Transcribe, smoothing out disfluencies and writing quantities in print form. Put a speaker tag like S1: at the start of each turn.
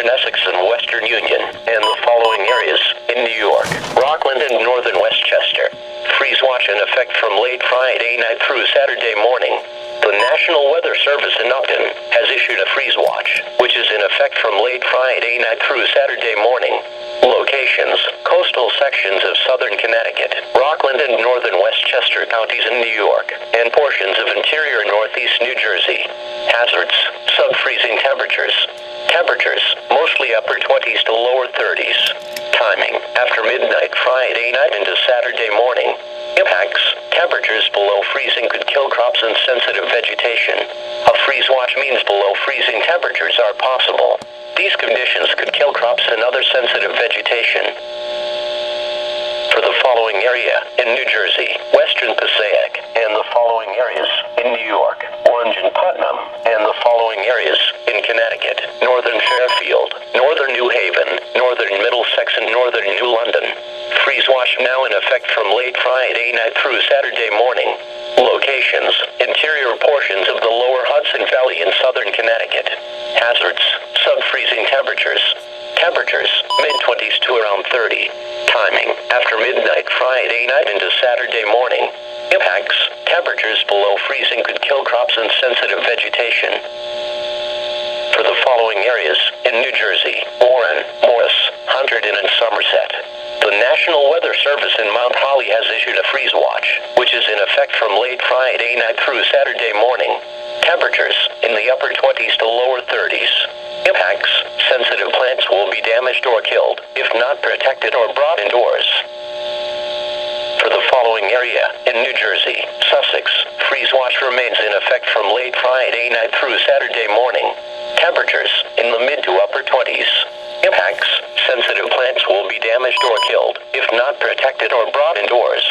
S1: eastern Essex and western Union, and the following areas in New York, Rockland and northern Westchester. Freeze watch in effect from late Friday night through Saturday morning. The National Weather Service in Upton has issued a freeze watch, which is in effect from late Friday night through Saturday morning. Locations: coastal sections of southern Connecticut, Rockland and northern Westchester counties in New York, and portions of interior northeast New Jersey. Hazards: sub-freezing temperatures. Temperatures mostly upper 20s to lower 30s. Timing: after midnight Friday night into Saturday morning. Impacts: temperatures below freezing could kill crops and sensitive vegetation. A freeze watch means below freezing temperatures are possible. These conditions could kill crops and other sensitive vegetation. For the following area in New Jersey, western Passaic, and the following areas in New York, Orange and Putnam, and the following areas in Connecticut, northern Fairfield, northern New Haven, northern Middlesex, and northern New London. Freeze watch now in effect from late Friday night through Saturday morning. Locations: interior portions of the lower Hudson Valley in southern Connecticut. Hazards: sub-freezing temperatures. Temperatures mid-20s to around 30. Timing: after midnight Friday night into Saturday morning. Impacts: temperatures below freezing could kill crops and sensitive vegetation. For the following areas in New Jersey, Warren, Morris, Hunterdon, and Somerset. The National Weather Service in Mount Holly has issued a freeze watch, which is in effect from late Friday night through Saturday morning. Temperatures in the upper 20s to lower 30s. Impacts: sensitive plants will be damaged or killed if not protected or brought indoors. For the following area in New Jersey, Sussex, freeze watch remains in effect from late Friday night through Saturday morning. Temperatures in the mid to upper 20s. Impacts: sensitive plants will be damaged or killed if not protected or brought indoors.